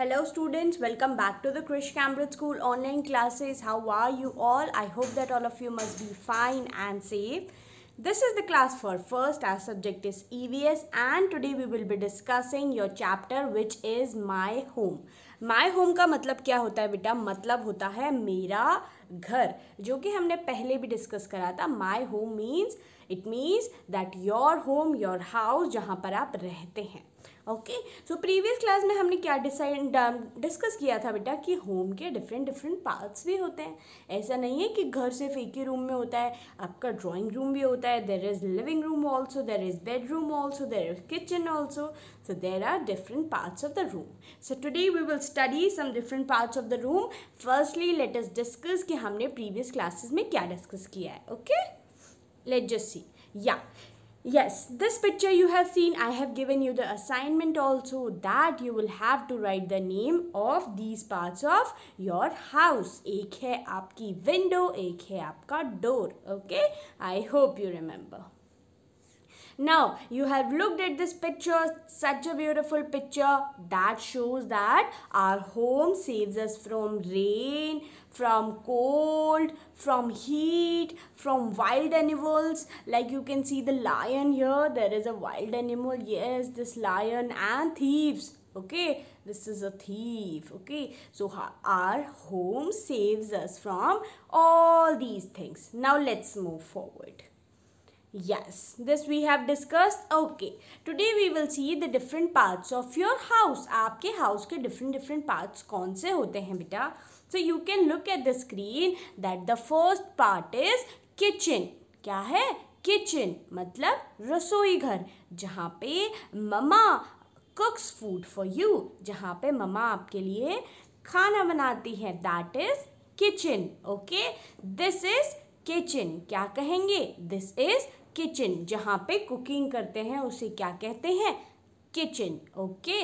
Hello students, welcome back to the Krish Cambridge School online classes. How are you all? I hope that all of you must be fine and safe. This is the class for first. Our subject is EVS and today we will be discussing your chapter which is My Home. My Home का मतलब क्या होता है बेटा? मतलब होता है मेरा घर, जो कि हमने पहले भी डिस्कस करा था. My home means it means that your home, your house, जहाँ पर आप रहते हैं. ओके, सो प्रीवियस क्लास में हमने क्या डिस्कस किया था बेटा कि होम के डिफरेंट पार्ट्स भी होते हैं. ऐसा नहीं है कि घर सिर्फ एक ही रूम में होता है. आपका ड्राइंग रूम भी होता है. There is living room also, there is bedroom also, there is kitchen also. So there are different parts of the room. So today we will study some different parts of the room. Firstly let us discuss कि हमने previous classes में क्या discuss किया है. Okay, let just see. Yeah Yes, this picture you have seen, I have given you the assignment also that you will have to write the name of these parts of your house. एक है आपकी window, एक है आपका door. Okay, I hope you remember. Now you have looked at this picture, such a beautiful picture that shows that our home saves us from rain, from cold, from heat, from wild animals. Like you can see the lion here, there is a wild animal. Yes, this lion and thieves. Okay, this is a thief. Okay, so our home saves us from all these things. Now let's move forward. Yes, this we have discussed. Okay, today we will see the different parts of your house. आपके house के different parts कौन से होते हैं बेटा? So you can look at the screen that the first part is kitchen. क्या है? Kitchen मतलब रसोई घर, जहाँ पे mama cooks food for you, जहाँ पे ममा आपके लिए खाना बनाती है. That is kitchen. Okay, this is kitchen. क्या कहेंगे? This is kitchen. जहाँ पे कुकिंग करते हैं उसे क्या कहते हैं? Kitchen. Okay,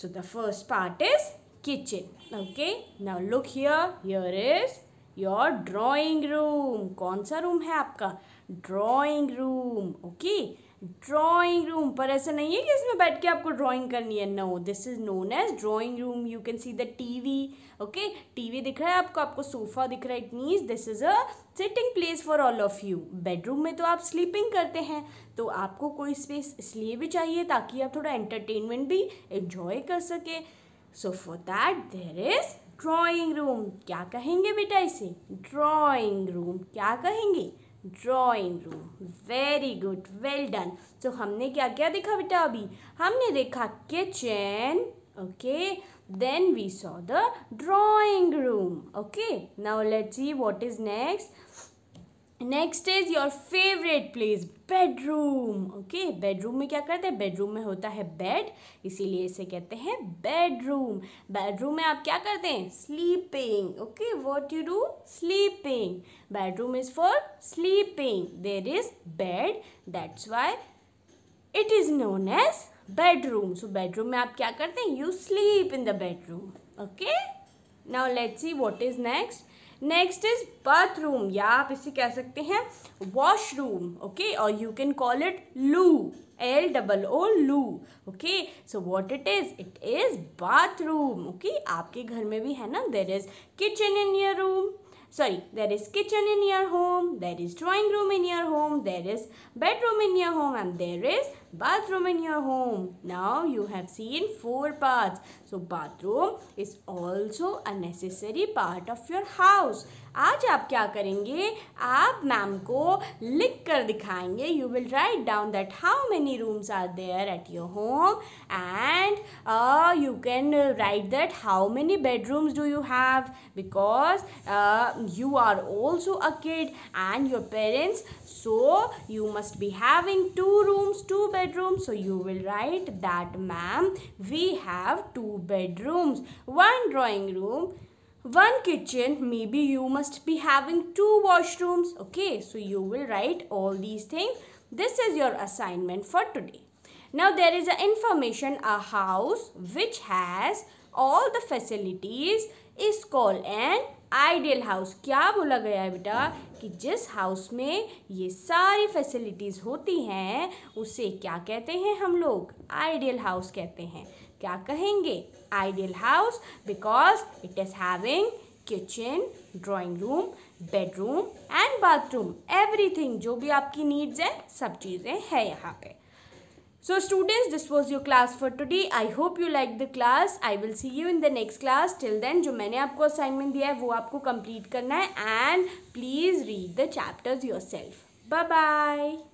so the first part is kitchen. Okay, now look here is your drawing room. कौन सा रूम है आपका? Drawing room. Okay, drawing room. पर ऐसा नहीं है कि इसमें बैठ के आपको ड्राइंग करनी है. No, this is known as drawing room. You can see the TV. Okay, TV दिख रहा है आपको सोफा दिख रहा है. It means this is a sitting place for all of you. Bedroom में तो आप स्लीपिंग करते हैं, तो आपको कोई स्पेस इसलिए भी चाहिए ताकि आप थोड़ा एंटरटेनमेंट भी एंजॉय कर सके. So for that there is drawing room. क्या कहेंगे बेटा इसे? Drawing room. क्या कहेंगे? Drawing room. Very good, well done. तो हमने क्या क्या देखा बेटा? अभी हमने देखा kitchen. Okay, then we saw the drawing room. Okay, now let's see what is next. Next is your favorite place, bedroom. Okay, bedroom में क्या करते हैं? bedroom में होता है bed, इसीलिए इसे कहते हैं bedroom. bedroom में आप क्या करते हैं? sleeping. Okay, what you do? sleeping. bedroom is for sleeping. There is bed, that's why it is known as bedroom. So bedroom में आप क्या करते हैं? You sleep in the bedroom. Okay, now let's see what is next. Next is bathroom, या आप इसे कह सकते हैं washroom. Okay, or you can call it loo. L-O-O loo. Okay, so what it is? It is bathroom. Okay, आपके घर में भी है ना? There is kitchen in your room. Sorry, there is kitchen in your home, there is drawing room in your home, there is bedroom in your home, and there is bathroom in your home. Now you have seen 4 parts. So bathroom is also a necessary part of your house. आज आप क्या करेंगे? आप ma'am को लिख कर दिखाएंगे. You will write down that how many rooms are there at your home, and you can write that how many bedrooms do you have, because you are also a kid and your parents, so you must be having 2 rooms, 2 bedrooms. So you will write that ma'am, we have 2 bedrooms, 1 drawing room, 1 kitchen, maybe you must be having 2 washrooms. Okay, so you will write all these things. This is your assignment for today. Now there is a information, a house which has all the facilities is called an ideal house. क्या बोला गया है बेटा? कि जिस house में ये सारी फैसिलिटीज़ होती हैं उसे क्या कहते हैं हम लोग? आइडियल हाउस कहते हैं. क्या कहेंगे? Ideal house because it is having kitchen, drawing room, bedroom and bathroom, everything, जो भी आपकी नीड्स है सब चीज़ें हैं यहाँ पे. So students, this was your class for today. I hope you liked the class. I will see you in the next class. Till then, जो मैंने आपको assignment दिया है वो आपको complete करना है and please read the chapters yourself. Bye bye.